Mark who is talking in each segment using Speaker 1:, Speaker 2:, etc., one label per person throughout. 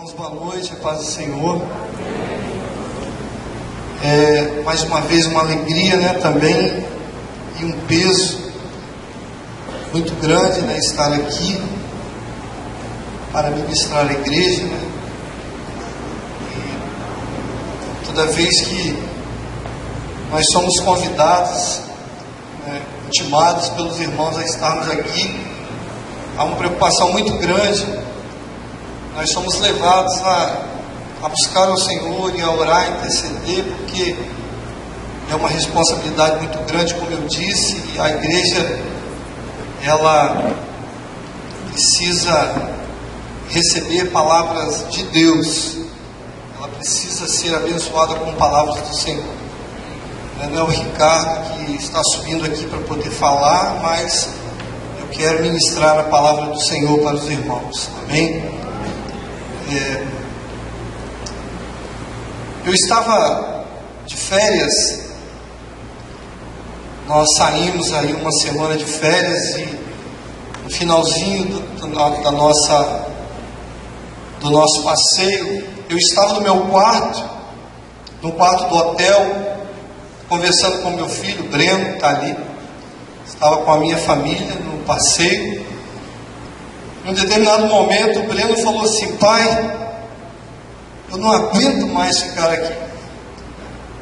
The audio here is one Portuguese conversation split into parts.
Speaker 1: Irmãos, boa noite, a paz do Senhor. Mais uma vez uma alegria, né, também, e um peso muito grande, né, estar aqui para ministrar a igreja, né? E toda vez que nós somos convidados, né, intimados pelos irmãos a estarmos aqui, há uma preocupação muito grande. Nós somos levados a buscar o Senhor e a orar, a interceder, porque é uma responsabilidade muito grande, como eu disse, e a igreja, ela precisa receber palavras de Deus, ela precisa ser abençoada com palavras do Senhor. Não é o Ricardo que está subindo aqui para poder falar, mas eu quero ministrar a palavra do Senhor para os irmãos, amém? Eu estava de férias, nós saímos aí uma semana de férias e no finalzinho do nosso passeio, eu estava no meu quarto, no quarto do hotel, conversando com meu filho, Breno, está ali, estava com a minha família no passeio. Em um determinado momento, o Breno falou assim: pai, eu não aguento mais ficar aqui.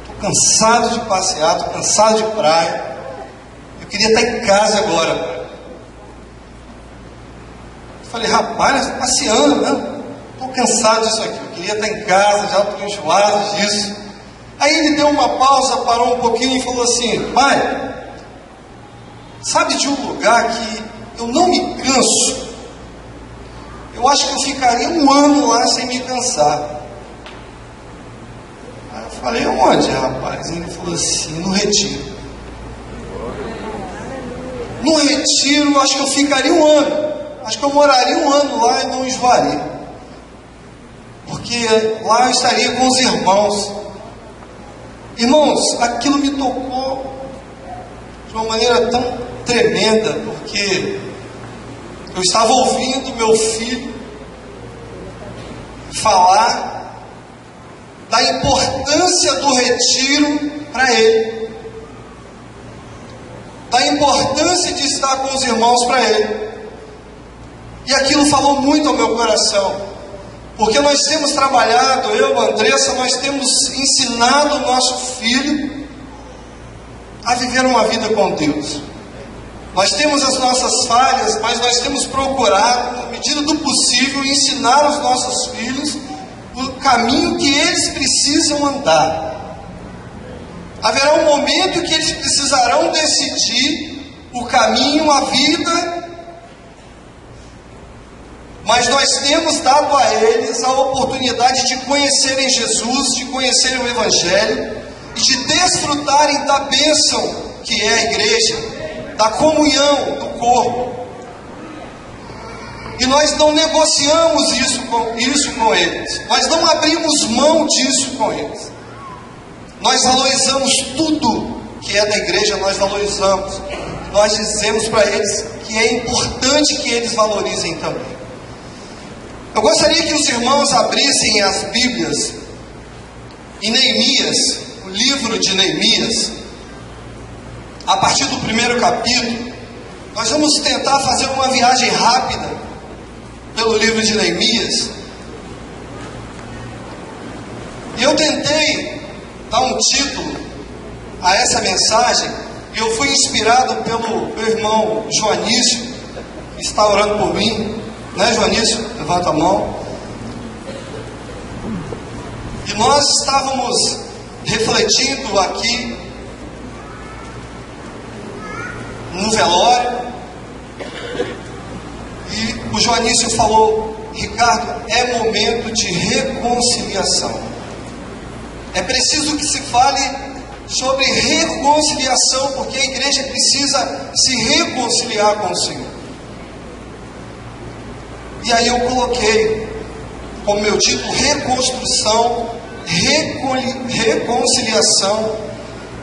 Speaker 1: Estou cansado de passear, estou cansado de praia. Eu queria estar em casa agora. Eu falei: rapaz, estou passeando, né? Estou cansado disso aqui. Eu queria estar em casa, já estou enjoado disso. Aí ele deu uma pausa, parou um pouquinho e falou assim: pai, sabe de um lugar que eu não me canso? Eu acho que eu ficaria um ano lá sem me cansar. Aí eu falei: onde, rapaz? Ele falou assim: no Retiro. No Retiro, eu acho que eu ficaria um ano. Acho que eu moraria um ano lá e não enjoaria. Porque lá eu estaria com os irmãos. Irmãos, aquilo me tocou de uma maneira tão tremenda, porque eu estava ouvindo meu filho falar da importância do retiro para ele, da importância de estar com os irmãos para ele, e aquilo falou muito ao meu coração, porque nós temos trabalhado, eu, Andressa, nós temos ensinado o nosso filho a viver uma vida com Deus. Nós temos as nossas falhas, mas nós temos procurado, na medida do possível, ensinar aos nossos filhos o caminho que eles precisam andar. Haverá um momento que eles precisarão decidir o caminho, a vida, mas nós temos dado a eles a oportunidade de conhecerem Jesus, de conhecerem o Evangelho e de desfrutarem da bênção que é a igreja, da comunhão do corpo. E nós não negociamos isso com eles. Nós não abrimos mão disso com eles. Nós valorizamos tudo que é da igreja, nós valorizamos. Nós dizemos para eles que é importante que eles valorizem também. Eu gostaria que os irmãos abrissem as Bíblias em Neemias, o livro de Neemias. A partir do primeiro capítulo, nós vamos tentar fazer uma viagem rápida pelo livro de Neemias. E eu tentei dar um título a essa mensagem, e eu fui inspirado pelo meu irmão Joanísio, que está orando por mim, né, Joanísio? Levanta a mão. E nós estávamos refletindo aqui no velório, e o Joanísio falou: Ricardo, é momento de reconciliação. É preciso que se fale sobre reconciliação, porque a igreja precisa se reconciliar com o Senhor. E aí eu coloquei como meu título: reconstrução, reconciliação,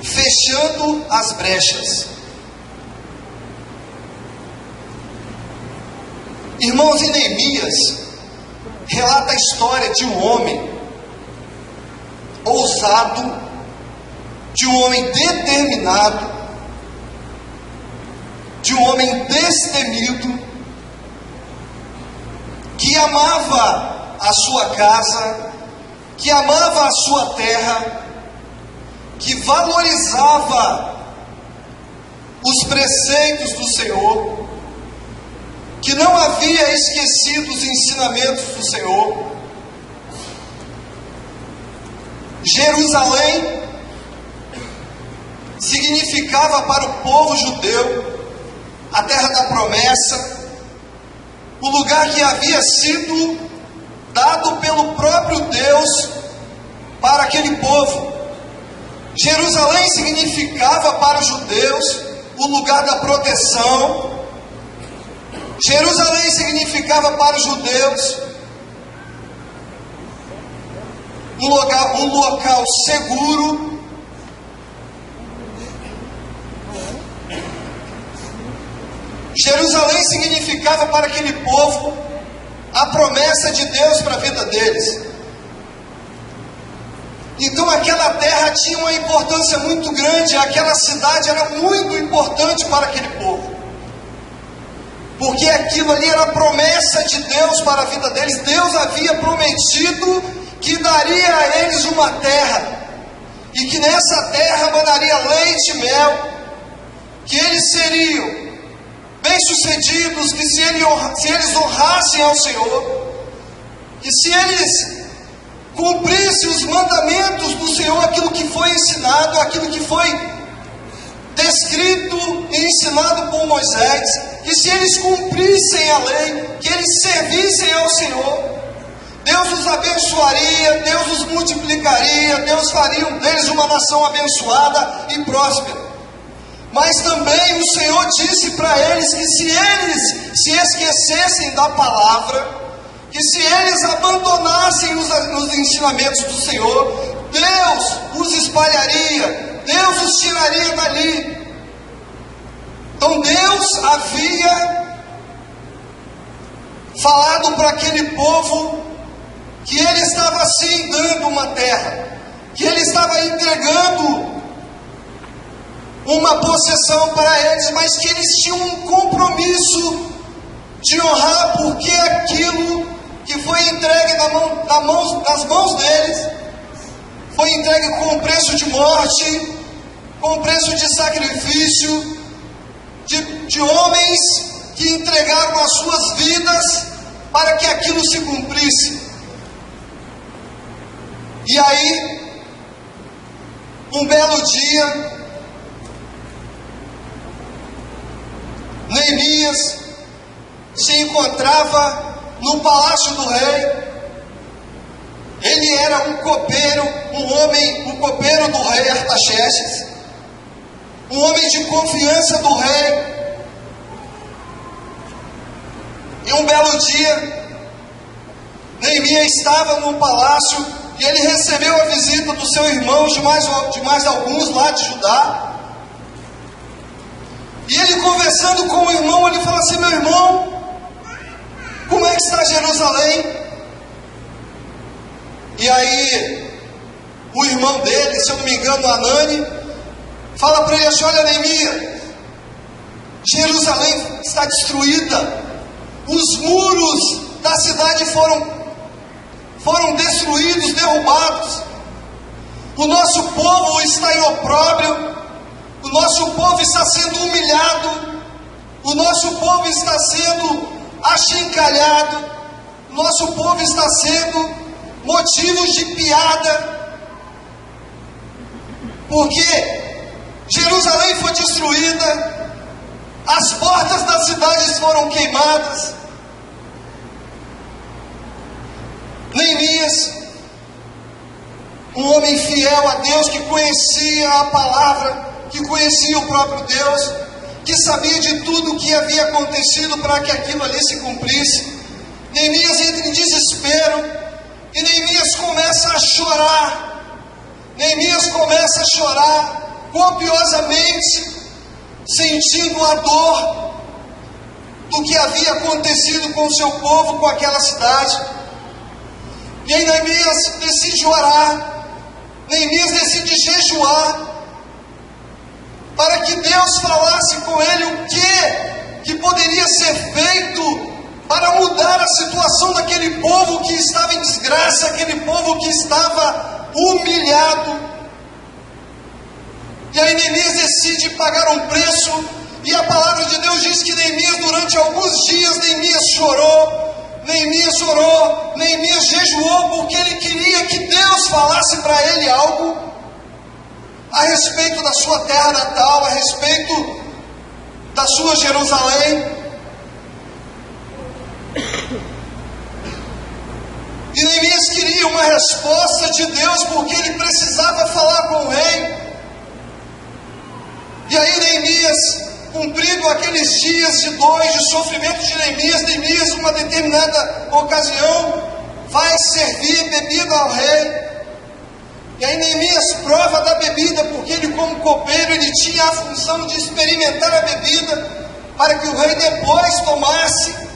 Speaker 1: fechando as brechas. Irmãos, em Neemias, relata a história de um homem ousado, de um homem determinado, de um homem destemido, que amava a sua casa, que amava a sua terra, que valorizava os preceitos do Senhor, que não havia esquecido os ensinamentos do Senhor. Jerusalém significava para o povo judeu a terra da promessa, o lugar que havia sido dado pelo próprio Deus para aquele povo. Jerusalém significava para os judeus o lugar da proteção. Jerusalém significava para os judeus um local seguro. Jerusalém significava para aquele povo a promessa de Deus para a vida deles. Então aquela terra tinha uma importância muito grande, aquela cidade era muito importante para aquele povo, porque aquilo ali era a promessa de Deus para a vida deles. Deus havia prometido que daria a eles uma terra, e que nessa terra mandaria leite e mel, que eles seriam bem-sucedidos, que se eles honrassem ao Senhor, que se eles cumprissem os mandamentos do Senhor, aquilo que foi ensinado, aquilo que foi descrito e ensinado por Moisés, que se eles cumprissem a lei, que eles servissem ao Senhor, Deus os abençoaria, Deus os multiplicaria, Deus faria deles uma nação abençoada e próspera. Mas também o Senhor disse para eles que se eles se esquecessem da palavra, que se eles abandonassem os ensinamentos do Senhor, Deus os espalharia, Deus os tiraria dali. Então Deus havia falado para aquele povo que Ele estava sim dando uma terra, que Ele estava entregando uma possessão para eles, mas que eles tinham um compromisso de honrar, porque aquilo que foi entregue nas mãos deles foi entregue com preço de morte, com preço de sacrifício, de homens que entregaram as suas vidas para que aquilo se cumprisse. E aí, um belo dia, Neemias se encontrava no palácio do rei. Ele era um copeiro, um copeiro do rei Artaxerxes, um homem de confiança do rei. E um belo dia, Neemias estava no palácio e ele recebeu a visita do seu irmão, de mais alguns lá de Judá. E ele, conversando com o irmão, ele falou assim: meu irmão, como é que está Jerusalém? E aí, o irmão dele, se eu não me engano, Anani, fala para ele assim: olha, Neemias, Jerusalém está destruída, os muros da cidade foram destruídos, derrubados, o nosso povo está em opróbrio, o nosso povo está sendo humilhado, o nosso povo está sendo achincalhado, o nosso povo está sendo motivo de piada, porque Jerusalém foi destruída, as portas das cidades foram queimadas. Neemias, um homem fiel a Deus, que conhecia a palavra, que conhecia o próprio Deus, que sabia de tudo o que havia acontecido para que aquilo ali se cumprisse. Neemias entra em desespero e Neemias começa a chorar. Neemias começa a chorar copiosamente, sentindo a dor do que havia acontecido com o seu povo, com aquela cidade. E aí Neemias decide orar, Neemias decide jejuar, para que Deus falasse com ele o que poderia ser feito para mudar a situação daquele povo que estava em desgraça, aquele povo que estava humilhado. E aí Neemias decide pagar um preço, e a palavra de Deus diz que Neemias, durante alguns dias, Neemias chorou, Neemias orou, Neemias jejuou, porque ele queria que Deus falasse para ele algo a respeito da sua terra natal, a respeito da sua Jerusalém. E Neemias queria uma resposta de Deus, porque ele precisava falar com o rei. E aí Neemias, cumprido aqueles dias de dor, de sofrimento de Neemias, uma determinada ocasião, vai servir bebida ao rei. E aí Neemias prova da bebida, porque ele, como copeiro, ele tinha a função de experimentar a bebida, para que o rei depois tomasse.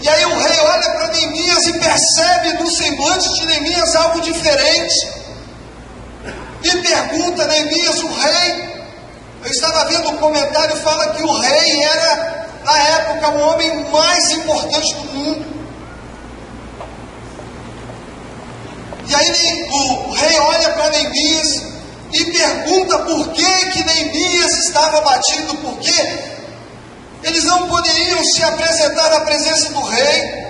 Speaker 1: E aí o rei olha para Neemias e percebe no semblante de Neemias algo diferente. E pergunta a Neemias, o rei, eu estava vendo um comentário, fala que o rei era, na época, o homem mais importante do mundo. E aí o rei olha para Neemias e pergunta por que Neemias estava abatido, por que eles não poderiam se apresentar à presença do rei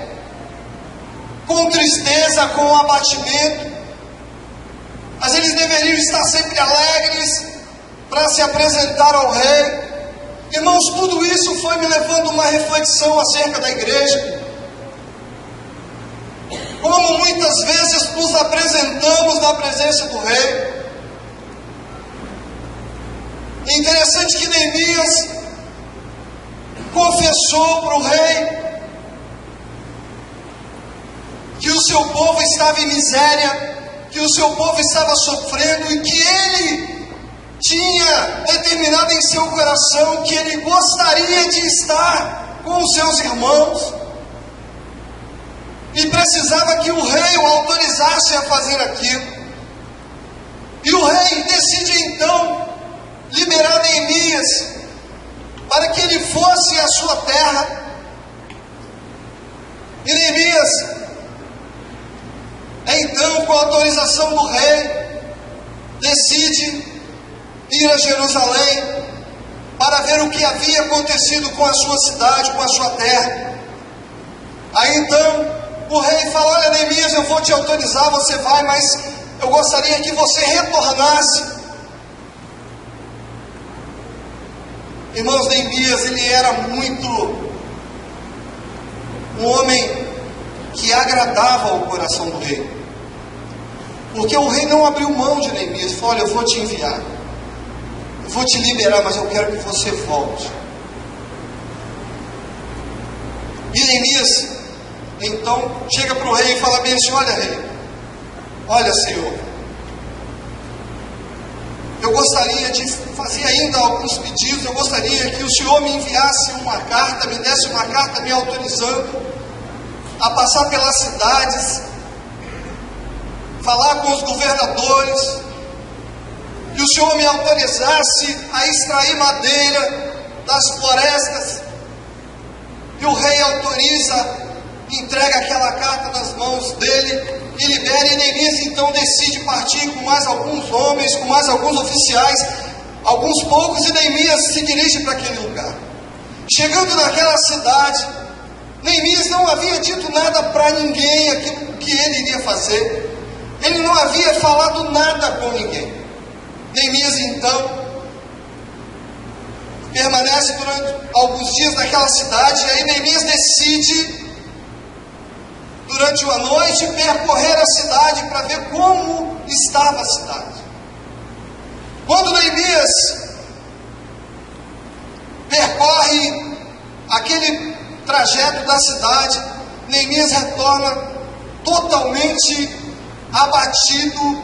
Speaker 1: com tristeza, com abatimento, mas eles deveriam estar sempre alegres para se apresentar ao rei. Irmãos, tudo isso foi me levando a uma reflexão acerca da igreja. Como muitas vezes nos apresentamos na presença do rei. É interessante que Neemias confessou para o rei que o seu povo estava em miséria, que o seu povo estava sofrendo e que ele tinha determinado em seu coração que ele gostaria de estar com os seus irmãos e precisava que o rei o autorizasse a fazer aquilo. E o rei decide então liberar Neemias para que ele fosse à sua terra. E Neemias, então, com a autorização do rei, decide ir a Jerusalém para ver o que havia acontecido com a sua cidade, com a sua terra. Aí então o rei fala: olha, Neemias, eu vou te autorizar, você vai, mas eu gostaria que você retornasse. Irmãos, Neemias, ele era muito um homem que agradava ao coração do rei, porque o rei não abriu mão de Neemias. Falou: olha, eu vou te enviar, eu vou te liberar, mas eu quero que você volte. E Neemias então chega para o rei e fala bem assim: olha, rei, olha, Senhor, eu gostaria de fazer ainda alguns pedidos. Eu gostaria que o Senhor me enviasse uma carta, me desse uma carta me autorizando a passar pelas cidades, falar com os governadores, que o Senhor me autorizasse a extrair madeira das florestas. E o rei autoriza, entrega aquela carta nas mãos dele e libera. E Neemias então decide partir com mais alguns homens, com mais alguns oficiais, alguns poucos, e Neemias se dirige para aquele lugar. Chegando naquela cidade, Neemias não havia dito nada para ninguém aquilo que ele iria fazer. Ele não havia falado nada com ninguém. Neemias então permanece durante alguns dias naquela cidade. E aí Neemias decide, durante uma noite, percorrer a cidade para ver como estava a cidade. Quando Neemias percorre aquele trajeto da cidade, Neemias retorna totalmente abatido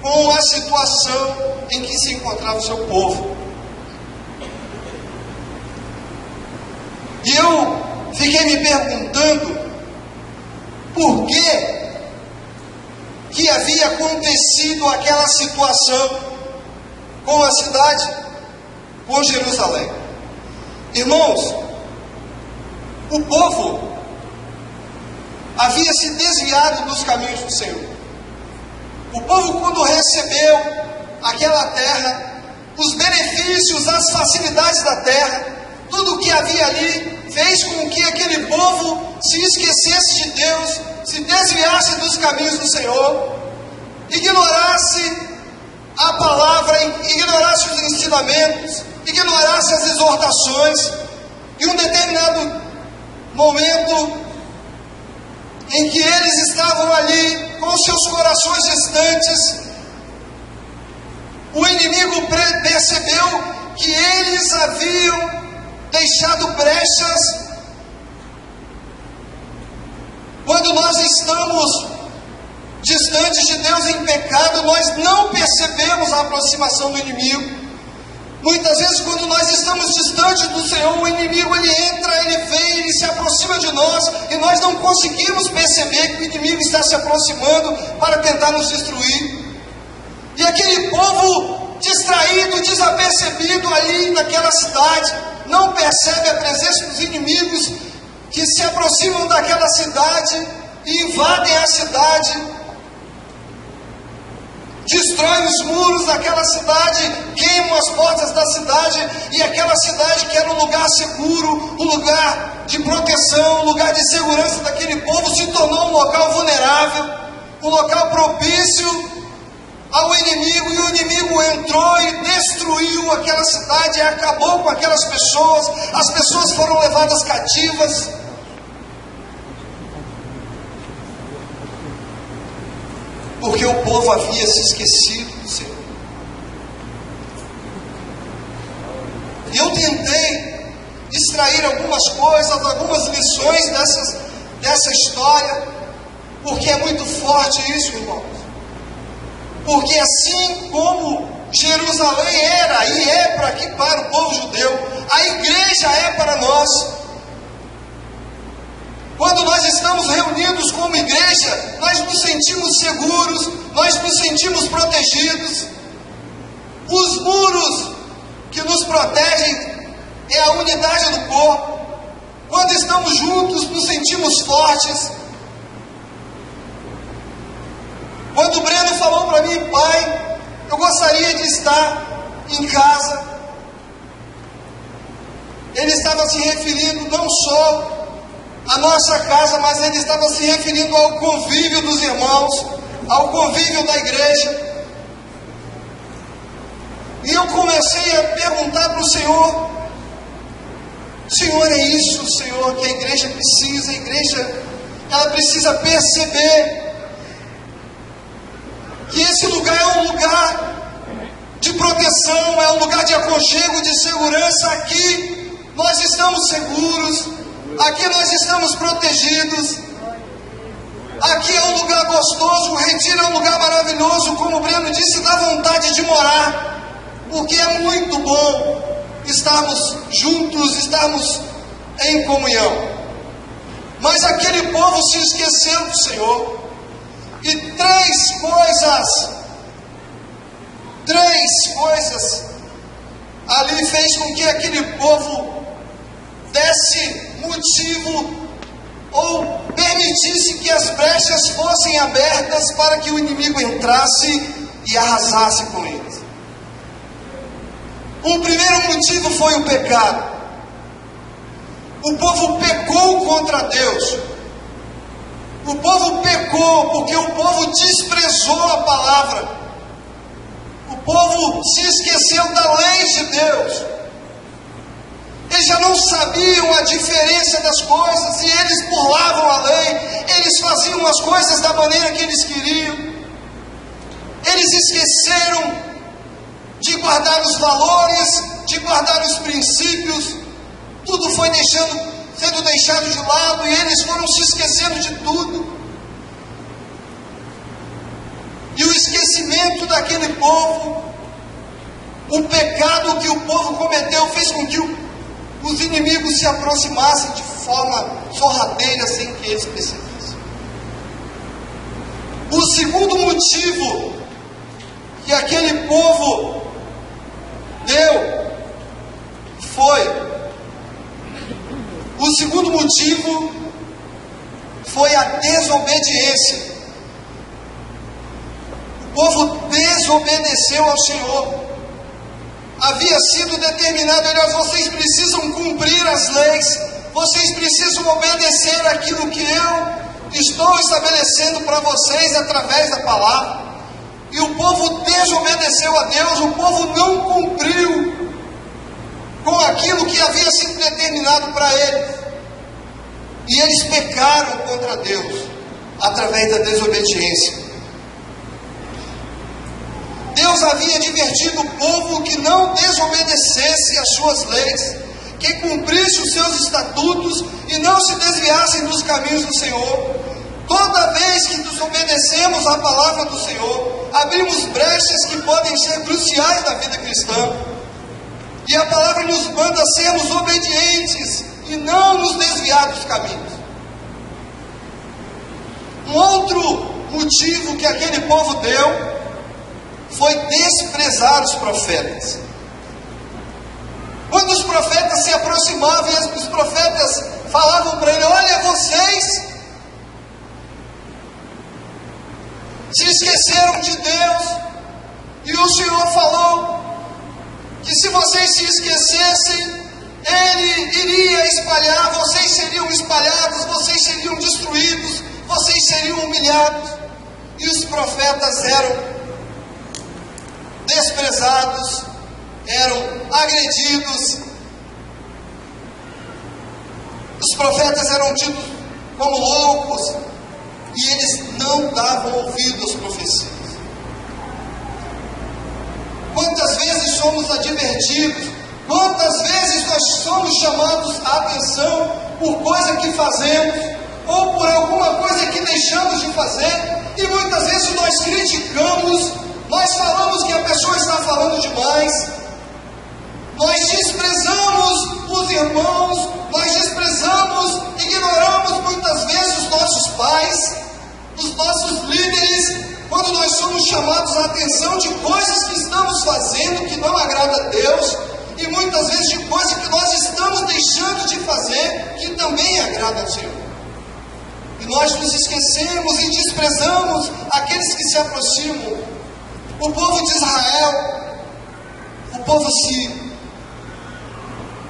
Speaker 1: com a situação em que se encontrava o seu povo. E eu fiquei me perguntando por que havia acontecido aquela situação com a cidade, com Jerusalém. Irmãos, o povo havia se desviado dos caminhos do Senhor. O povo, quando recebeu aquela terra, os benefícios, as facilidades da terra, tudo o que havia ali, fez com que aquele povo se esquecesse de Deus, se desviasse dos caminhos do Senhor, ignorasse a palavra, ignorasse os ensinamentos, ignorasse as exortações. Em um determinado momento em que eles estavam ali com seus corações distantes, o inimigo percebeu que eles haviam deixado brechas. Quando nós estamos distantes de Deus em pecado, nós não percebemos a aproximação do inimigo. Muitas vezes, quando nós estamos distantes do Senhor, o inimigo ele entra, ele vem, ele se aproxima de nós, e nós não conseguimos perceber que o inimigo está se aproximando para tentar nos destruir. E aquele povo distraído, desapercebido ali naquela cidade, não percebe a presença dos inimigos que se aproximam daquela cidade e invadem a cidade, destroem os muros daquela cidade, queimam as portas da cidade, e aquela cidade que era um lugar seguro, um lugar de proteção, um lugar de segurança daquele povo, se tornou um local vulnerável, um local propício ao inimigo, e o inimigo entrou e destruiu aquela cidade, e acabou com aquelas pessoas. As pessoas foram levadas cativas. Porque o povo havia se esquecido do Senhor. E eu tentei extrair algumas coisas, algumas lições dessa história, porque é muito forte isso, irmãos. Porque assim como Jerusalém era e é para o povo judeu, a igreja é para nós. Quando nós estamos reunidos como igreja, nós nos sentimos seguros, nós nos sentimos protegidos. Os muros que nos protegem é a unidade do corpo. Quando estamos juntos, nos sentimos fortes. Quando o Breno falou para mim, pai, eu gostaria de estar em casa, ele estava se referindo não só à nossa casa, mas ele estava se referindo ao convívio dos irmãos, ao convívio da igreja. E eu comecei a perguntar para o Senhor: Senhor, é isso, Senhor, que a igreja precisa? A igreja, ela precisa perceber que esse lugar é um lugar de proteção, é um lugar de aconchego, de segurança. Aqui nós estamos seguros, aqui nós estamos protegidos, aqui é um lugar gostoso, o retiro é um lugar maravilhoso, como o Breno disse, dá vontade de morar, porque é muito bom estarmos juntos, estarmos em comunhão. Mas aquele povo se esqueceu do Senhor. E três coisas ali fez com que aquele povo desse motivo ou permitisse que as brechas fossem abertas para que o inimigo entrasse e arrasasse com eles. O primeiro motivo foi o pecado. O povo pecou contra Deus. O povo pecou porque o povo desprezou a palavra. O povo se esqueceu da lei de Deus. Eles já não sabiam a diferença das coisas e eles burlavam a lei. Eles faziam as coisas da maneira que eles queriam. Eles esqueceram de guardar os valores, de guardar os princípios. Tudo foi sendo deixado de lado, e eles foram se esquecendo de tudo. E o esquecimento daquele povo, o pecado que o povo cometeu, fez com que os inimigos se aproximassem de forma sorrateira, sem que eles percebessem. segundo motivo que aquele povo deu o segundo motivo foi a desobediência. O povo desobedeceu ao Senhor. Havia sido determinado, aliás, vocês precisam cumprir as leis, vocês precisam obedecer aquilo que eu estou estabelecendo para vocês através da palavra. E o povo desobedeceu a Deus, o povo não cumpriu com aquilo que havia sido determinado para eles. E eles pecaram contra Deus através da desobediência. Deus havia advertido o povo que não desobedecesse às suas leis, que cumprisse os seus estatutos e não se desviassem dos caminhos do Senhor. Toda vez que desobedecemos à palavra do Senhor, abrimos brechas que podem ser cruciais na vida cristã. E a palavra nos manda sermos obedientes e não nos desviar dos caminhos. Um outro motivo que aquele povo deu foi desprezar os profetas. Quando os profetas se aproximavam e os profetas falavam para ele: olha, vocês se esqueceram de Deus, e o Senhor falou que se vocês se esquecessem, Ele iria espalhar, vocês seriam espalhados, vocês seriam destruídos, vocês seriam humilhados. E os profetas eram desprezados, eram agredidos. Os profetas eram tidos como loucos, e eles não davam ouvido às profecias. Quantas vezes somos advertidos, quantas vezes nós somos chamados a atenção por coisa que fazemos, ou por alguma coisa que deixamos de fazer, e muitas vezes nós criticamos, nós falamos que a pessoa está falando demais, nós desprezamos os irmãos, nós desprezamos, ignoramos muitas vezes os nossos pais, os nossos líderes, quando nós somos chamados a atenção de coisas que estamos fazendo que não agrada a Deus, e muitas vezes de coisas que nós estamos deixando de fazer que também agrada ao Senhor. E nós nos esquecemos e desprezamos aqueles que se aproximam. O povo de Israel, o povo se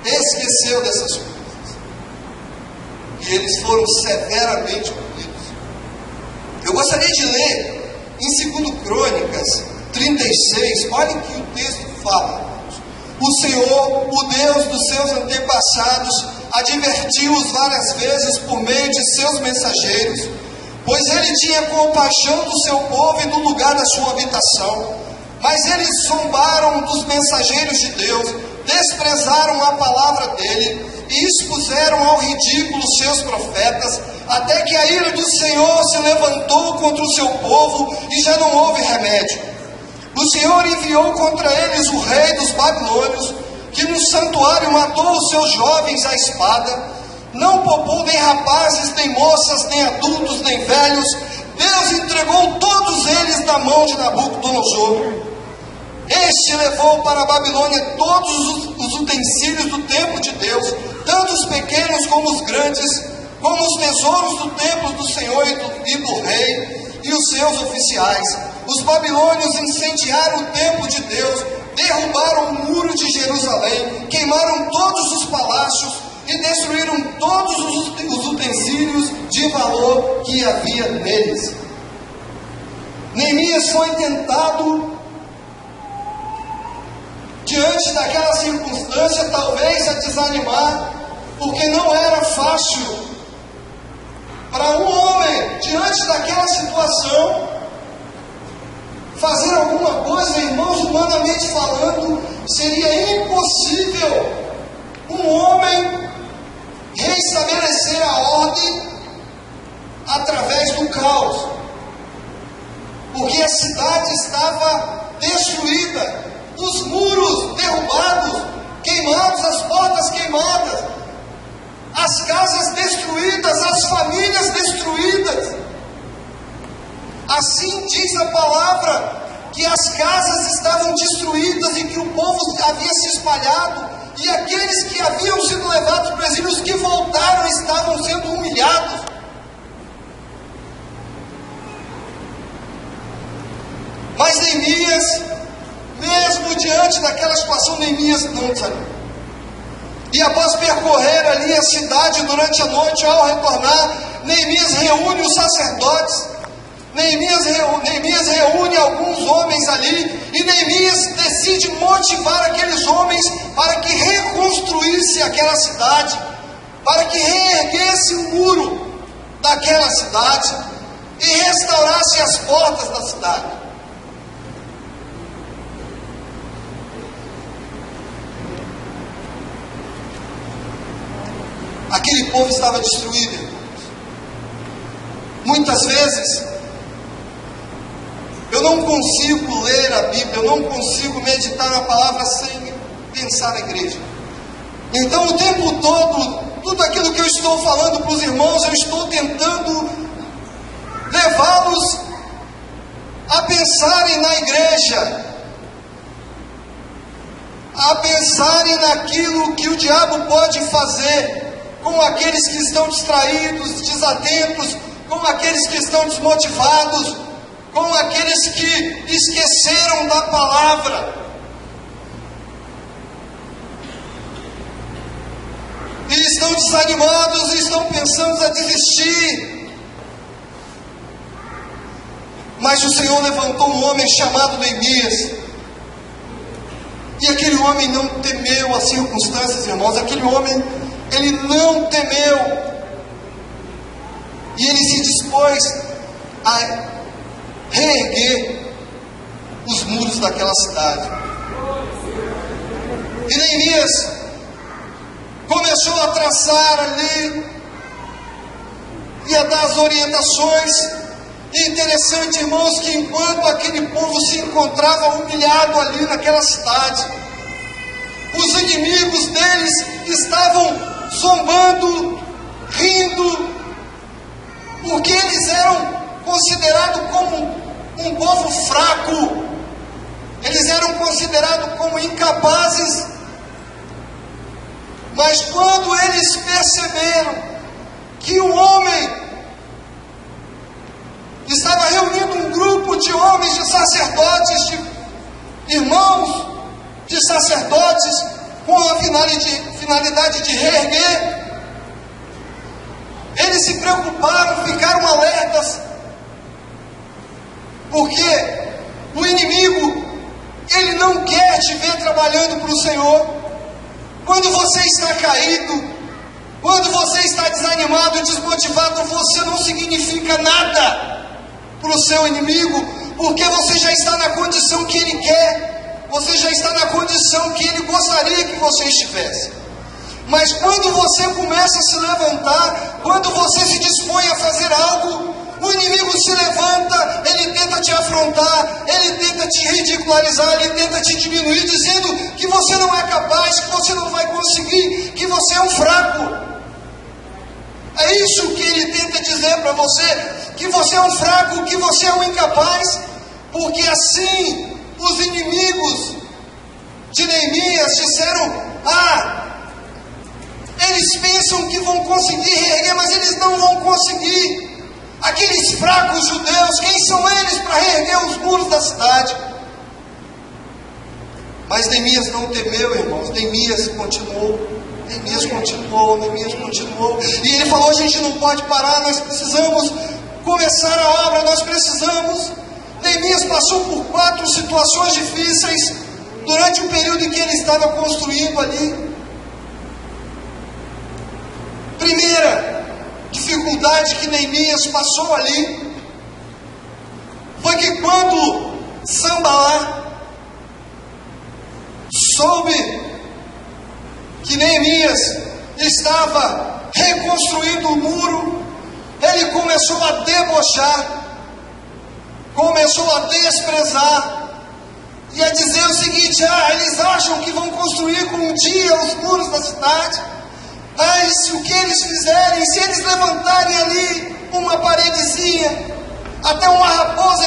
Speaker 1: esqueceu dessas coisas, e eles foram severamente punidos. Eu gostaria de ler em 2 Crônicas 36, olhem que o texto fala. O Senhor, o Deus dos seus antepassados, advertiu-os várias vezes por meio de seus mensageiros, pois ele tinha compaixão do seu povo e do lugar da sua habitação. Mas eles zombaram dos mensageiros de Deus, desprezaram a palavra dele e expuseram ao ridículo seus profetas, até que a ira do Senhor se levantou contra o seu povo e já não houve remédio. O Senhor enviou contra eles o rei dos babilônios, que no santuário matou os seus jovens à espada, não poupou nem rapazes, nem moças, nem adultos, nem velhos. Deus entregou todos eles na mão de Nabucodonosor. Este levou para a Babilônia todos os utensílios do templo de Deus, tanto os pequenos como os grandes, como os tesouros do templo do Senhor e do rei e os seus oficiais. Os babilônios incendiaram o templo de Deus, derrubaram o muro de Jerusalém, queimaram todos os palácios e destruíram todos os utensílios de valor que havia neles. Neemias foi tentado, diante daquela circunstância, talvez a desanimar, porque não era fácil para um homem, diante daquela situação, fazer alguma coisa. Irmãos, humanamente falando, seria impossível um homem reestabelecer a ordem através do caos, porque a cidade estava destruída, os muros derrubados, queimados, as portas queimadas, as casas destruídas, as famílias destruídas. A Assim diz a palavra, que as casas estavam destruídas e que o povo havia se espalhado, e aqueles que haviam sido levados para o exílio, os que voltaram, estavam sendo humilhados. Mas Neemias, mesmo diante daquela situação, Neemias não desanimou. E após percorrer ali a cidade durante a noite, ao retornar, Neemias reúne os sacerdotes, Neemias reúne alguns homens ali, e Neemias decide motivar aqueles homens para que reconstruísse aquela cidade, para que reerguesse o muro daquela cidade e restaurasse as portas da cidade. Aquele povo estava destruído, irmãos. Muitas vezes, eu não consigo ler a Bíblia, eu não consigo meditar na palavra sem pensar na igreja. Então, o tempo todo, tudo aquilo que eu estou falando para os irmãos, eu estou tentando levá-los a pensarem na igreja, a pensarem naquilo que o diabo pode fazer com aqueles que estão distraídos, desatentos, com aqueles que estão desmotivados, com aqueles que esqueceram da palavra. E estão desanimados e estão pensando a desistir. Mas o Senhor levantou um homem chamado Neemias. E aquele homem não temeu as circunstâncias, irmãos. Aquele homem, ele não temeu. E ele se dispôs a reerguer os muros daquela cidade. E Neemias começou a traçar ali e a dar as orientações. E interessante, irmãos, que enquanto aquele povo se encontrava humilhado ali naquela cidade, os inimigos deles estavam zombando, rindo, porque eles eram considerados como um povo fraco, eles eram considerados como incapazes. Mas quando eles perceberam que o homem estava reunindo um grupo de homens, de sacerdotes, de irmãos, de sacerdotes, com a finalidade de reerguer, eles se preocuparam, ficaram alertas, porque o inimigo, ele não quer te ver trabalhando para o Senhor. Quando você está caído, quando você está desanimado e desmotivado, você não significa nada para o seu inimigo, porque você já está na condição que ele quer, você já está na condição que ele gostaria que você estivesse. Mas quando você começa a se levantar, quando você se dispõe a fazer algo, o inimigo se levanta, ele tenta te afrontar, ele tenta te ridicularizar, ele tenta te diminuir, dizendo que você não é capaz, que você não vai conseguir, que você é um fraco. É isso que ele tenta dizer para você, que você é um fraco, que você é um incapaz, porque assim os inimigos de Neemias disseram: eles pensam que vão conseguir reerguer, mas eles não vão conseguir. Aqueles fracos judeus, quem são eles para reerguer os muros da cidade? Mas Neemias não temeu, irmãos. Neemias continuou. E ele falou: a gente não pode parar, nós precisamos começar a obra, nós precisamos. Neemias passou por 4 situações difíceis durante o período em que ele estava construindo ali. Primeira dificuldade que Neemias passou ali foi que quando Sanbalá soube que Neemias estava reconstruindo o muro, ele começou a debochar, começou a desprezar e a dizer o seguinte: eles acham que vão construir com um dia os muros da cidade, mas o que eles fizerem, se eles levantarem ali uma paredezinha, até uma raposa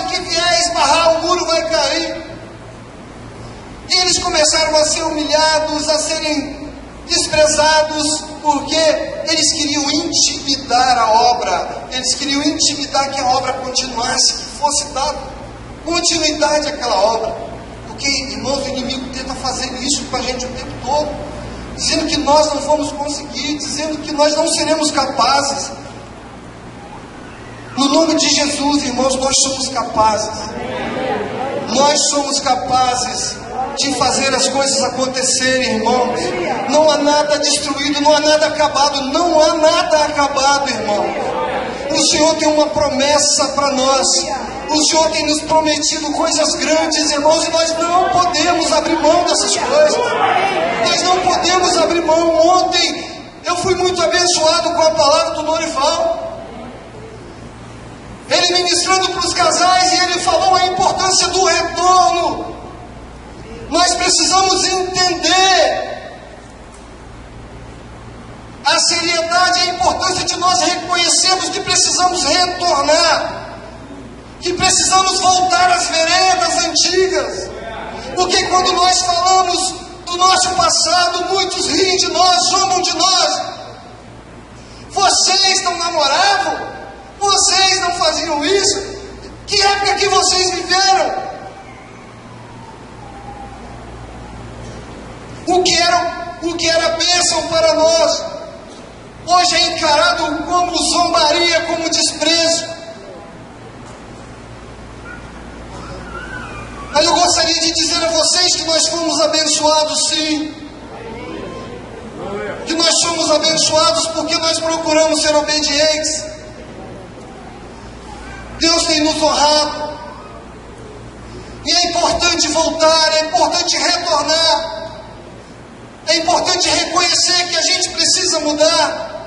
Speaker 1: começaram a ser humilhados, a serem desprezados, porque eles queriam intimidar a obra, eles queriam intimidar que a obra continuasse, que fosse dada continuidade àquela obra. Porque, irmãos, o inimigo tenta fazer isso com a gente o tempo todo, dizendo que nós não vamos conseguir, dizendo que nós não seremos capazes. No nome de Jesus, irmãos, nós somos capazes. Nós somos capazes de fazer as coisas acontecerem, irmãos. Não há nada destruído, não há nada acabado, não há nada acabado, irmãos. O Senhor tem uma promessa para nós. O Senhor tem nos prometido coisas grandes, irmãos, e nós não podemos abrir mão dessas coisas. Nós não podemos abrir mão. Ontem eu fui muito abençoado com a palavra do Norival. Ele ministrando para os casais, e ele falou a importância do retorno. Nós precisamos entender a seriedade e a importância de nós reconhecermos que precisamos retornar, que precisamos voltar às veredas antigas. Porque quando nós falamos do nosso passado, muitos riem de nós, zombam de nós. Vocês não namoravam? Vocês não faziam isso? Que época que vocês viveram? O que era bênção para nós, hoje é encarado como zombaria, como desprezo. Mas eu gostaria de dizer a vocês que nós fomos abençoados, sim. Que nós somos abençoados porque nós procuramos ser obedientes. Deus tem nos honrado. E é importante voltar, é importante retornar. É importante reconhecer que a gente precisa mudar.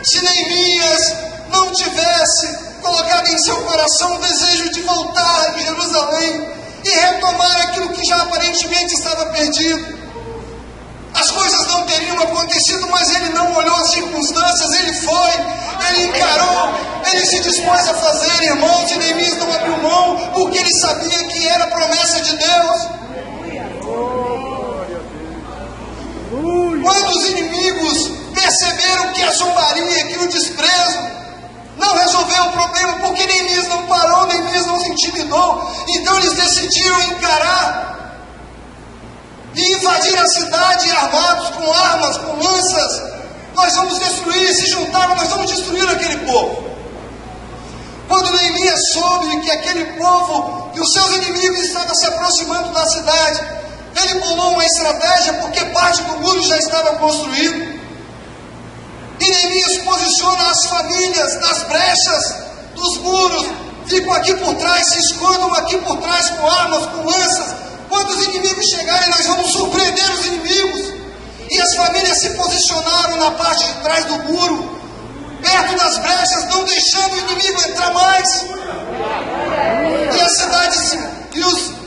Speaker 1: Se Neemias não tivesse colocado em seu coração o desejo de voltar a Jerusalém e retomar aquilo que já aparentemente estava perdido, as coisas não teriam acontecido. Mas ele não olhou as circunstâncias, ele foi, ele encarou, ele se dispôs a fazer, irmãos. E Neemias não abriu mão, porque ele sabia que era promessa de Deus. Quando os inimigos perceberam que a zombaria, que o desprezo não resolveu o problema, porque Neemias não parou, Neemias não se intimidou, então eles decidiram encarar e invadir a cidade armados com armas, com lanças. Nós vamos destruir, se juntaram, nós vamos destruir aquele povo. Quando Neemias soube que aquele povo, que os seus inimigos estavam se aproximando da cidade, ele bolou uma estratégia, porque parte do muro já estava construído. E Neemias posiciona as famílias nas brechas dos muros, ficam aqui por trás, se escondam aqui por trás com armas, com lanças. Quando os inimigos chegarem, nós vamos surpreender os inimigos. E as famílias se posicionaram na parte de trás do muro, perto das brechas, não deixando o inimigo entrar mais. E a cidade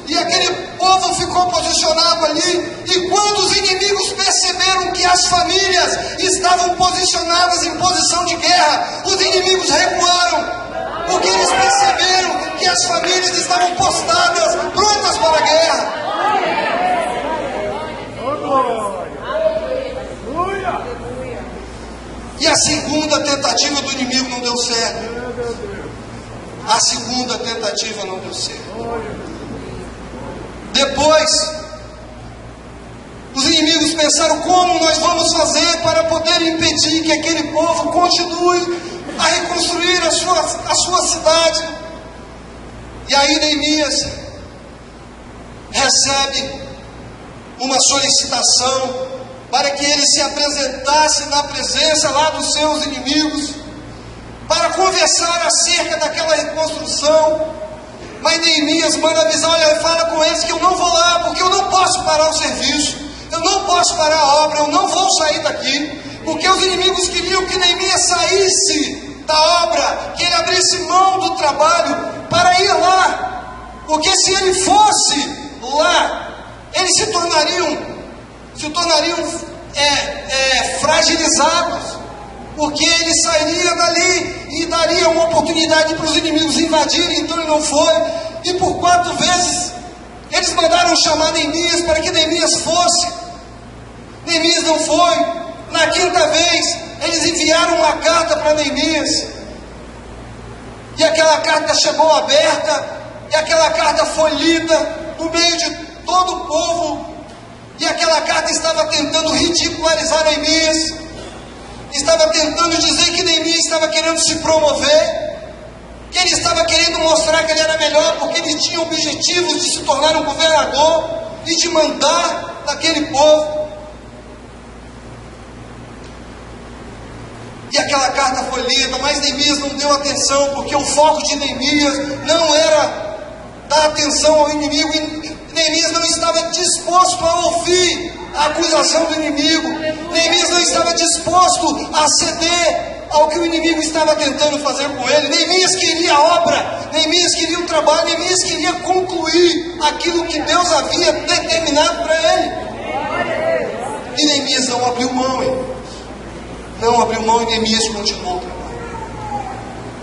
Speaker 1: e aquele povo ficou posicionado ali. E quando os inimigos perceberam que as famílias estavam posicionadas em posição de guerra, os inimigos recuaram, porque eles perceberam que as famílias estavam postadas, prontas para a guerra. E a segunda tentativa do inimigo não deu certo. A segunda tentativa não deu certo. Depois, os inimigos pensaram: como nós vamos fazer para poder impedir que aquele povo continue a reconstruir a sua cidade? E aí Neemias recebe uma solicitação para que ele se apresentasse na presença lá dos seus inimigos, para conversar acerca daquela reconstrução. Mas Neemias manda avisar: olha, fala com eles que eu não vou lá, porque eu não posso parar o serviço, eu não posso parar a obra, eu não vou sair daqui, porque os inimigos queriam que Neemias saísse da obra, que ele abrisse mão do trabalho para ir lá, porque se ele fosse lá, eles se tornariam fragilizados, porque ele sairia dali e daria uma oportunidade para os inimigos invadirem. Então ele não foi, e por 4 vezes Eles mandaram chamar Neemias para que Neemias fosse. Neemias não foi. Na quinta vez, eles enviaram uma carta para Neemias. E aquela carta chegou aberta, e aquela carta foi lida no meio de todo o povo. E aquela carta estava tentando ridicularizar Neemias, estava tentando dizer que Neemias estava querendo se promover, que ele estava querendo mostrar que ele era melhor, porque ele tinha objetivos de se tornar um governador e de mandar naquele povo. E aquela carta foi lida, mas Neemias não deu atenção, porque o foco de Neemias não era dar atenção ao inimigo. Neemias não estava disposto a ouvir a acusação do inimigo. Neemias não estava disposto a ceder ao que o inimigo estava tentando fazer com ele. Neemias queria a obra, Neemias queria o trabalho, Neemias queria concluir aquilo que Deus havia determinado para ele. E Neemias não abriu mão, irmãos. Não abriu mão, e Neemias continuou o trabalho.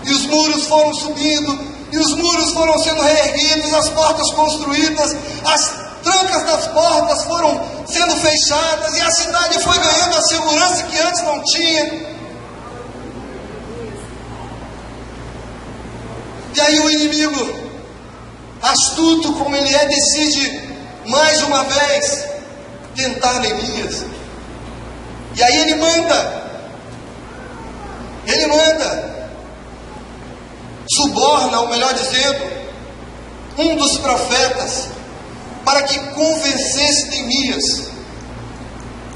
Speaker 1: E os muros foram subindo, e os muros foram sendo reerguidos, as portas construídas, as trancas das portas foram sendo fechadas, e a cidade foi ganhando a segurança que antes não tinha. E aí o inimigo, astuto como ele é, decide mais uma vez tentar Neemias. E aí ele manda, suborna, ou melhor dizendo, um dos profetas, para que convencesse Neemias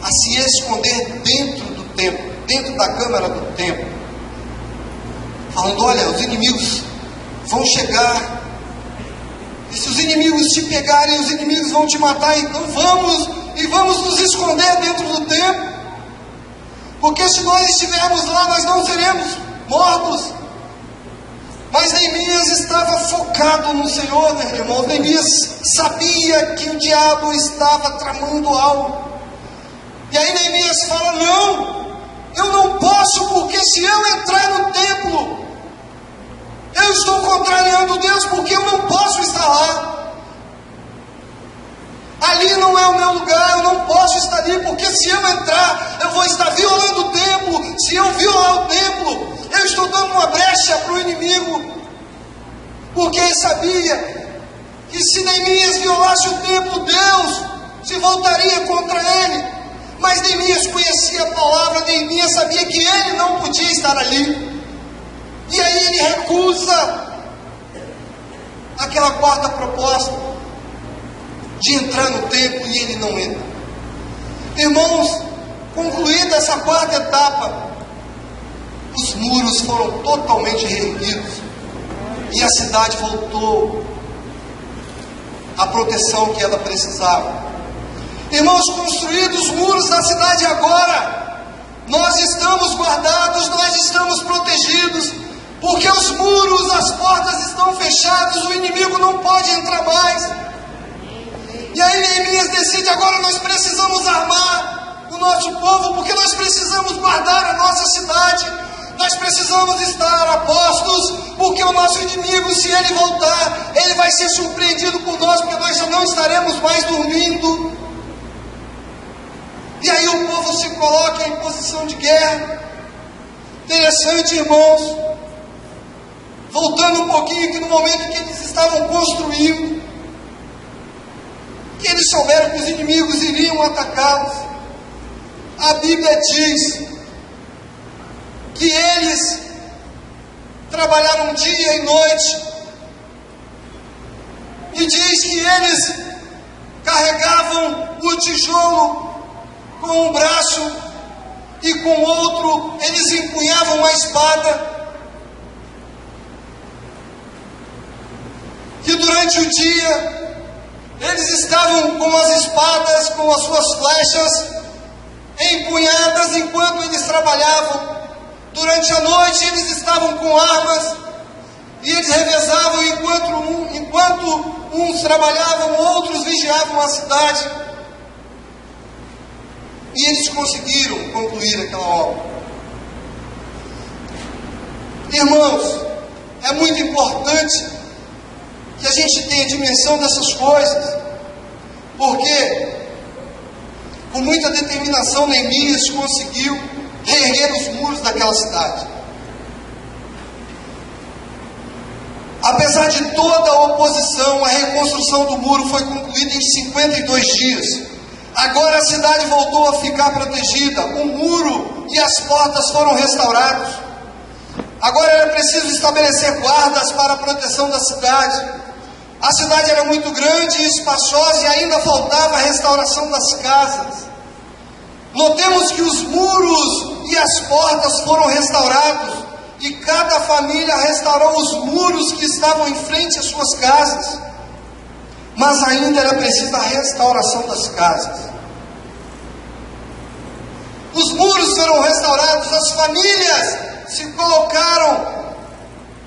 Speaker 1: a se esconder dentro do templo, dentro da câmara do templo, falando: olha, os inimigos vão chegar, e se os inimigos te pegarem, os inimigos vão te matar, então vamos nos esconder dentro do templo, porque se nós estivermos lá, nós não seremos mortos. Mas Neemias estava focado no Senhor, meu irmão. Neemias sabia que o diabo estava tramando algo. E aí Neemias fala: não, eu não posso, porque se eu entrar no templo, eu estou contrariando Deus, porque eu não posso estar lá. Ali não é o meu lugar, eu não posso estar ali, porque se eu entrar, eu vou estar violando o templo. Se eu violar o templo, eu estou dando uma brecha para o inimigo, porque ele sabia que se Neemias violasse o templo, Deus se voltaria contra ele. Mas Neemias conhecia a palavra, Neemias sabia que ele não podia estar ali, e aí ele recusa aquela quarta proposta de entrar no templo, e ele não entra. Irmãos, concluída essa quarta etapa, os muros foram totalmente reerguidos, e a cidade voltou à proteção que ela precisava. Irmãos, construídos os muros da cidade agora, nós estamos guardados, nós estamos protegidos, porque os muros, as portas estão fechadas, o inimigo não pode entrar mais. E aí Neemias decide: agora nós precisamos armar o nosso povo, porque nós precisamos guardar a nossa cidade, nós precisamos estar a postos, porque o nosso inimigo, se ele voltar, ele vai ser surpreendido por nós, porque nós já não estaremos mais dormindo. E aí o povo se coloca em posição de guerra. Interessante, irmãos, voltando um pouquinho, que no momento que eles estavam construindo, que eles souberam que os inimigos iriam atacá-los, a Bíblia diz que eles trabalharam dia e noite, e diz que eles carregavam o tijolo com um braço, e com o outro eles empunhavam uma espada, que durante o dia eles estavam com as espadas, com as suas flechas empunhadas enquanto eles trabalhavam. Durante a noite eles estavam com armas, e eles revezavam, enquanto uns trabalhavam, outros vigiavam a cidade. E eles conseguiram concluir aquela obra. Irmãos, é muito importante que a gente tenha dimensão dessas coisas. Porque, com muita determinação, Neemias conseguiu reerguer os muros daquela cidade. Apesar de toda a oposição, a reconstrução do muro foi concluída em 52 dias. Agora a cidade voltou a ficar protegida, o muro e as portas foram restaurados. Agora era preciso estabelecer guardas para a proteção da cidade. A cidade era muito grande e espaçosa e ainda faltava a restauração das casas. Notemos que os muros e as portas foram restaurados e cada família restaurou os muros que estavam em frente às suas casas. Mas ainda era preciso a restauração das casas. Os muros foram restaurados, as famílias se colocaram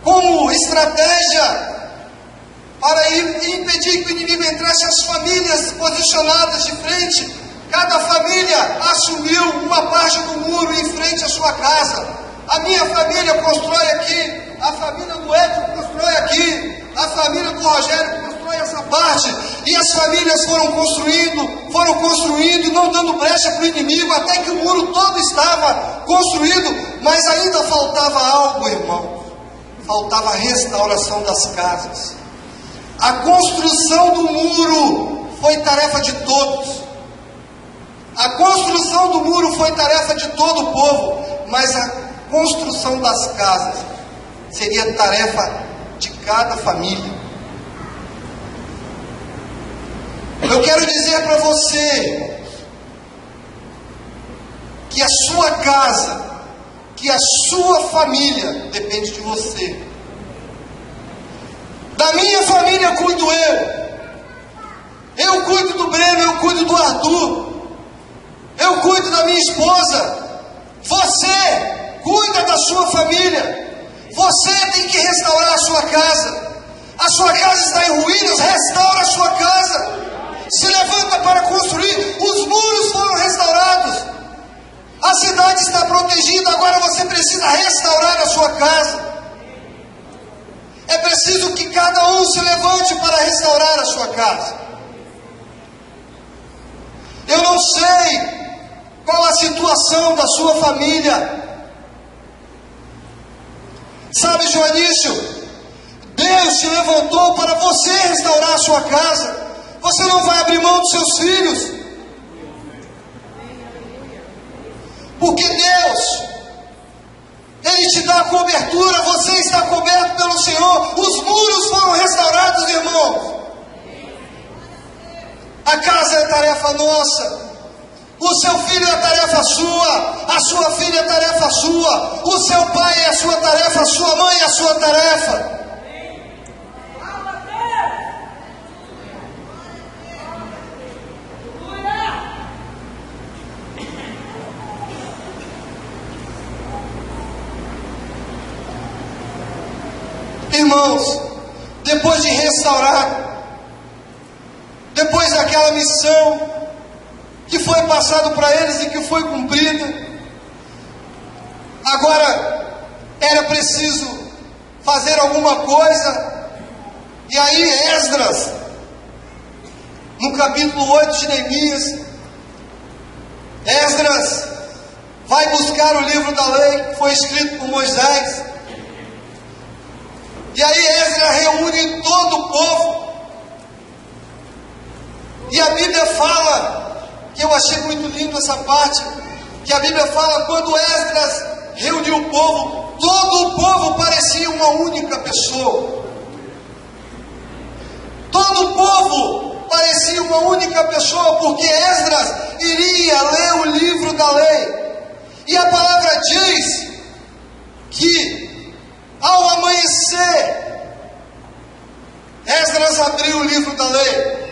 Speaker 1: como estratégia para impedir que o inimigo entrasse. As famílias posicionadas de frente, cada família assumiu uma parte do muro em frente à sua casa. A minha família constrói aqui, a família do Edson constrói aqui, a família do Rogério constrói essa parte, e as famílias foram construindo e não dando brecha para o inimigo, até que o muro todo estava construído, mas ainda faltava algo, irmão. Faltava a restauração das casas. A construção do muro foi tarefa de todos. A construção do muro foi tarefa de todo o povo, mas a construção das casas seria tarefa de cada família. Eu quero dizer para você que a sua casa, que a sua família depende de você. Da minha família cuido eu cuido do Breno, eu cuido do Arthur, eu cuido da minha esposa. Você cuida da sua família. Você tem que restaurar a sua casa. A sua casa está em ruínas, restaura a sua casa. Se levanta para construir. Os muros foram restaurados. A cidade está protegida. Agora você precisa restaurar a sua casa. É preciso que cada um se levante para restaurar a sua casa. Eu não sei qual a situação da sua família. Sabe, Joanício, Deus te levantou para você restaurar a sua casa. Você não vai abrir mão dos seus filhos. Porque Deus, Ele te dá a cobertura, você está coberto pelo Senhor. Os muros foram restaurados, irmãos. A casa é tarefa nossa. O seu filho é tarefa sua, a sua filha é tarefa sua, o seu pai é a sua tarefa, a sua mãe é a sua tarefa. Irmãos, depois de restaurar, depois daquela missão que foi passado para eles e que foi cumprida, agora era preciso fazer alguma coisa. E aí Esdras, no capítulo 8 de Neemias, Esdras vai buscar o livro da lei que foi escrito por Moisés. E aí Esdras reúne todo o povo. E a Bíblia fala, que eu achei muito lindo essa parte, que a Bíblia fala, quando Esdras reuniu o povo, todo o povo parecia uma única pessoa. Todo o povo parecia uma única pessoa, porque Esdras iria ler o livro da lei. E a palavra diz que ao amanhecer, Esdras abriu o livro da lei.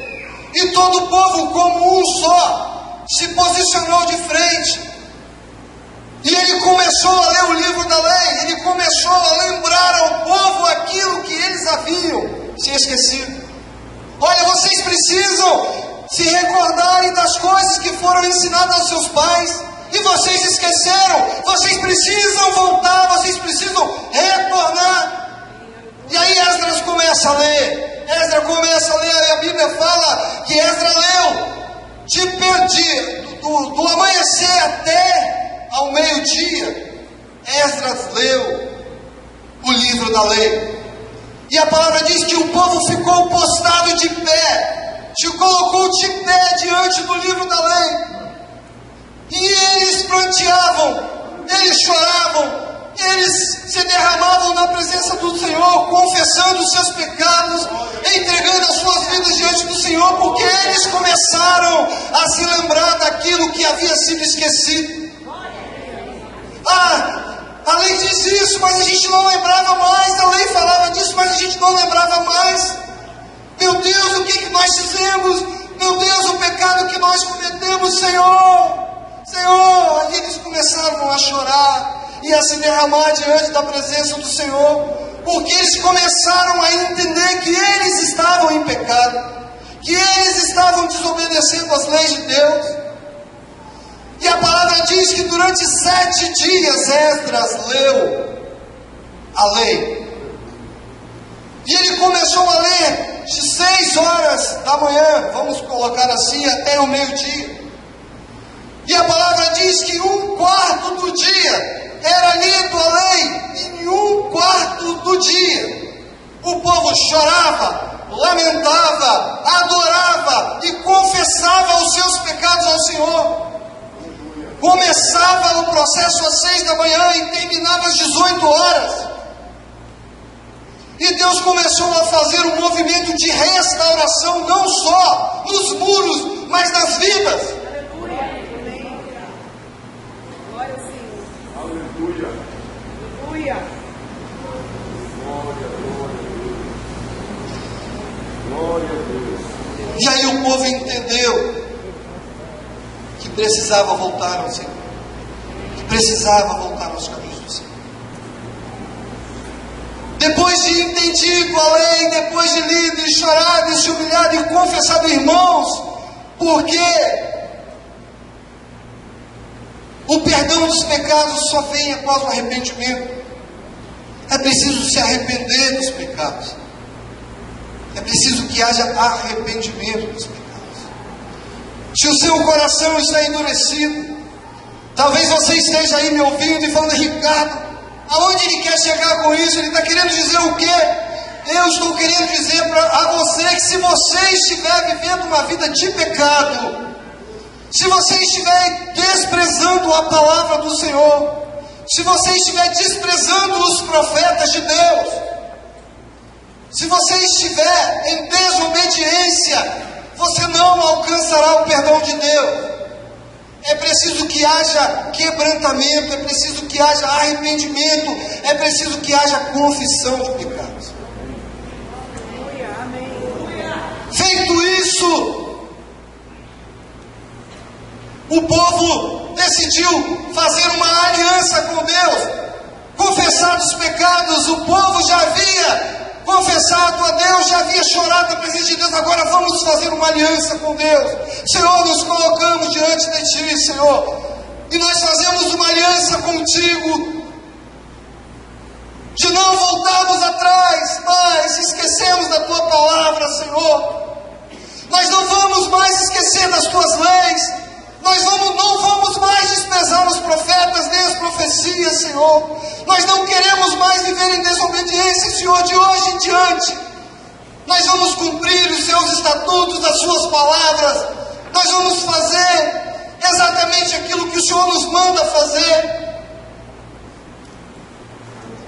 Speaker 1: E todo o povo, como um só, se posicionou de frente. E ele começou a ler o livro da lei. Ele começou a lembrar ao povo aquilo que eles haviam se esquecido. Olha, vocês precisam se recordarem das coisas que foram ensinadas aos seus pais. E vocês esqueceram. Vocês precisam voltar. Vocês precisam retornar. E aí Esdras começa a ler. Esdras começa a ler, e a Bíblia fala que Esdras leu do amanhecer até ao meio-dia. Esdras leu o livro da lei. E a palavra diz que o povo ficou postrado de pé, se colocou de pé diante do livro da lei. E eles pranteavam, eles choravam, eles se derramavam na presença do Senhor, confessando os seus pecados, entregando as suas vidas diante do Senhor, porque eles começaram a se lembrar daquilo que havia sido esquecido. A lei diz isso, mas a gente não lembrava mais. A lei falava disso, mas a gente não lembrava mais. Meu Deus, o que nós fizemos? Meu Deus, o pecado que nós cometemos, Senhor. Senhor, e eles começaram a chorar e a se derramar diante da presença do Senhor, porque eles começaram a entender que eles estavam em pecado, que eles estavam desobedecendo as leis de Deus. E a palavra diz que durante 7 dias Esdras leu a lei. E ele começou a ler de 6 horas da manhã, vamos colocar assim, até o meio-dia. E a palavra diz que 1/4 do dia era lido a lei. E em 1/4 do dia o povo chorava, lamentava, adorava e confessava os seus pecados ao Senhor. Começava o processo às 6 da manhã e terminava às 18 horas. E Deus começou a fazer um movimento de restauração, não só nos muros, mas nas vidas. E aí o povo entendeu que precisava voltar ao Senhor, que precisava voltar aos caminhos do Senhor. Depois de entendido a lei, depois de lido e chorado e se humilhado e confessado, irmãos, porque o perdão dos pecados só vem após o arrependimento. É preciso se arrepender dos pecados. É preciso que haja arrependimento dos pecados. Se o seu coração está endurecido, talvez você esteja aí me ouvindo e falando: Ricardo, aonde ele quer chegar com isso? Ele está querendo dizer o quê? Eu estou querendo dizer a você que se você estiver vivendo uma vida de pecado, se você estiver desprezando a palavra do Senhor, se você estiver desprezando os profetas de Deus, se você estiver em desobediência, você não alcançará o perdão de Deus. É preciso que haja quebrantamento, é preciso que haja arrependimento, é preciso que haja confissão de pecados. Feito isso, o povo decidiu fazer uma aliança com Deus, confessar os pecados. O povo já havia confessado a Deus, já havia chorado na presença de Deus. Agora vamos fazer uma aliança com Deus. Senhor, nos colocamos diante de Ti, Senhor, e nós fazemos uma aliança contigo, de não voltarmos atrás, mas esquecemos da Tua palavra, Senhor. Nós não vamos mais esquecer das Tuas leis. Nós não vamos mais desprezar os profetas nem as profecias, Senhor. Nós não queremos mais viver em desobediência, Senhor. De hoje em diante, nós vamos cumprir os Seus estatutos, as Suas palavras. Nós vamos fazer exatamente aquilo que o Senhor nos manda fazer.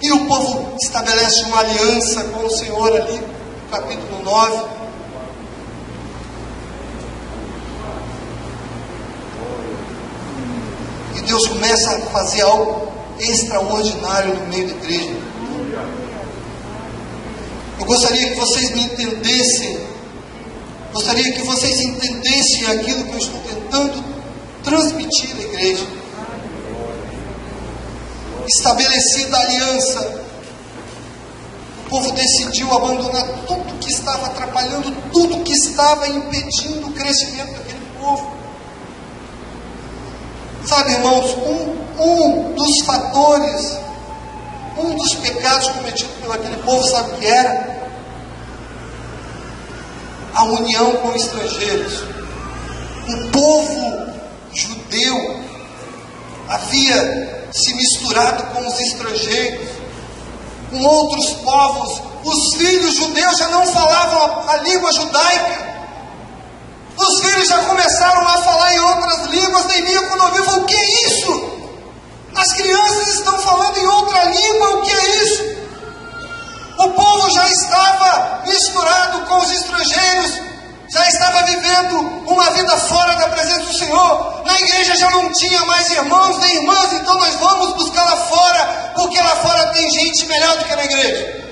Speaker 1: E o povo estabelece uma aliança com o Senhor ali, no capítulo 9. E Deus começa a fazer algo extraordinário no meio da igreja. Eu gostaria que vocês me entendessem. Gostaria que vocês entendessem aquilo que eu estou tentando transmitir à igreja. Estabelecida a aliança, o povo decidiu abandonar tudo que estava atrapalhando, tudo que estava impedindo o crescimento daquele povo. Sabe, irmãos, um dos fatores, um dos pecados cometidos por aquele povo, sabe o que era? união com estrangeiros. O povo judeu havia se misturado com os estrangeiros, com outros povos. Os filhos judeus já não falavam a língua judaica. Os filhos já começaram a falar em outras línguas. Neemias, quando ouviu, falou: o que é isso? As crianças estão falando em outra língua, o que é isso? O povo já estava misturado com os estrangeiros, já estava vivendo uma vida fora da presença do Senhor. Na igreja já não tinha mais irmãos nem irmãs, então nós vamos buscar lá fora, porque lá fora tem gente melhor do que na igreja.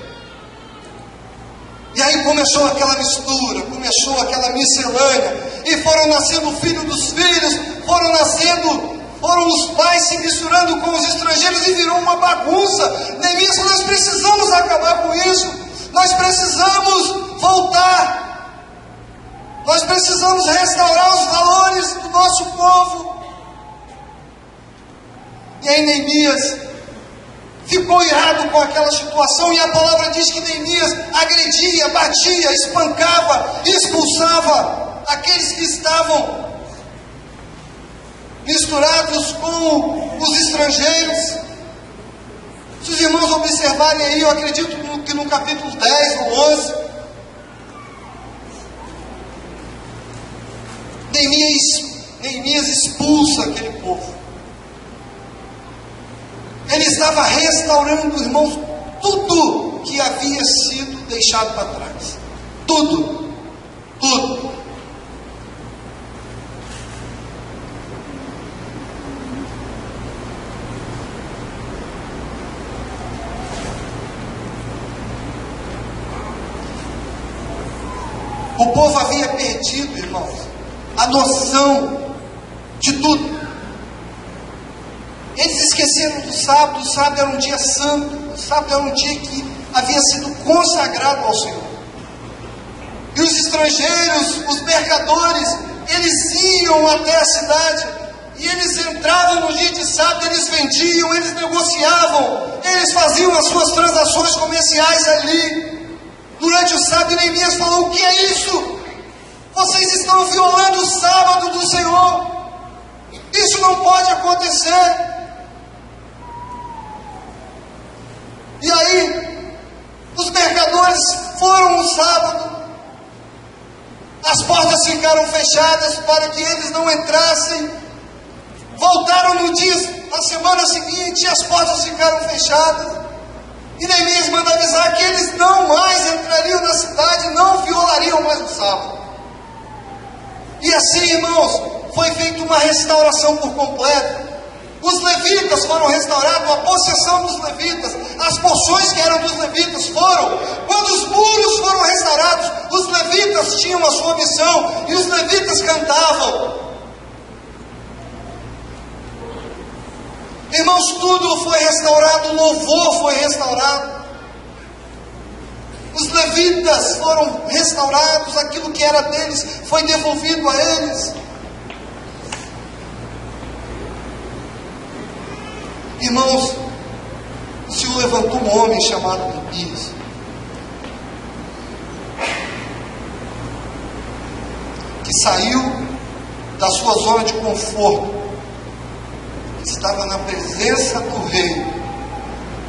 Speaker 1: E aí começou aquela mistura, começou aquela miscelânea, e foram nascendo o filho dos filhos, foram os pais se misturando com os estrangeiros, e virou uma bagunça. Neemias, nós precisamos acabar com isso, nós precisamos voltar, nós precisamos restaurar os valores do nosso povo. E aí Neemias ficou irado com aquela situação, e a palavra diz que Neemias agredia, batia, espancava, expulsava aqueles que estavam misturados com os estrangeiros. Se os irmãos observarem aí, eu acredito que no capítulo 10 ou 11, Neemias expulsa aquele povo. Ele estava restaurando, irmãos, tudo que havia sido deixado para trás. Tudo. O povo havia perdido, irmãos, a noção de tudo. Eles esqueceram do sábado. O sábado era um dia santo, o sábado era um dia que havia sido consagrado ao Senhor. E os estrangeiros, os mercadores, eles iam até a cidade, e eles entravam no dia de sábado, eles vendiam, eles negociavam, eles faziam as suas transações comerciais ali, durante o sábado. E Neemias falou: o que é isso? Vocês estão violando o sábado do Senhor, isso não pode acontecer. E aí, os mercadores foram no sábado, as portas ficaram fechadas para que eles não entrassem, voltaram no dia, na semana seguinte, as portas ficaram fechadas, e Neemias manda avisar que eles não mais entrariam na cidade, não violariam mais o sábado. E assim, irmãos, foi feita uma restauração por completo. Os levitas foram restaurados, a possessão dos levitas, as porções que eram dos levitas foram. Quando os muros foram restaurados, os levitas tinham a sua missão, e os levitas cantavam. Irmãos, tudo foi restaurado, o louvor foi restaurado. Os levitas foram restaurados, aquilo que era deles foi devolvido a eles. Irmãos, o Senhor levantou um homem chamado Neemias, que saiu da sua zona de conforto, que estava na presença do rei.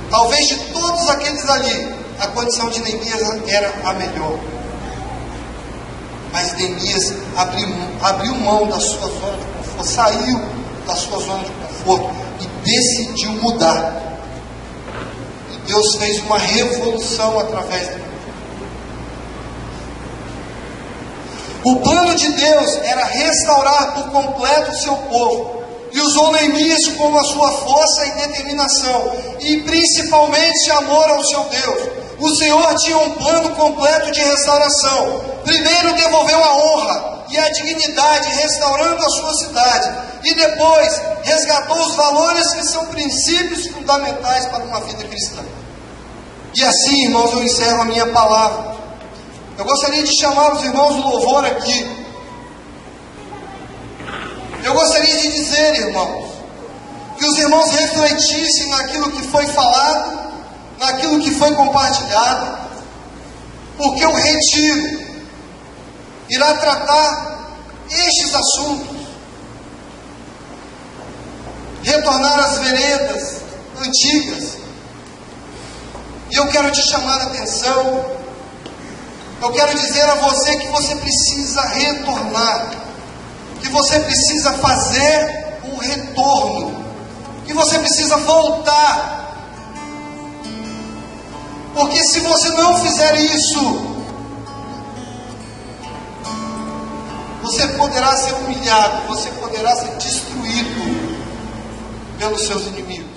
Speaker 1: Talvez de todos aqueles ali, a condição de Neemias era a melhor. Mas Neemias abriu mão da sua zona de conforto, saiu da sua zona de conforto e decidiu mudar. E Deus fez uma revolução através dele. O plano de Deus era restaurar por completo o seu povo, e usou Neemias com a sua força e determinação, e principalmente amor ao seu Deus. O Senhor tinha um plano completo de restauração. Primeiro devolveu a honra e a dignidade, restaurando a sua cidade, e depois resgatou os valores que são princípios fundamentais para uma vida cristã. E assim, irmãos, eu encerro a minha palavra. Eu gostaria de chamar os irmãos do louvor aqui. Eu gostaria de dizer, irmãos, que os irmãos refletissem naquilo que foi falado, naquilo que foi compartilhado, porque o retiro irá tratar estes assuntos. Retornar às veredas antigas. E eu quero te chamar a atenção. Eu quero dizer a você que você precisa retornar. Que você precisa fazer um retorno. Que você precisa voltar. Porque se você não fizer isso, você poderá ser humilhado, você poderá ser destruído pelos seus inimigos.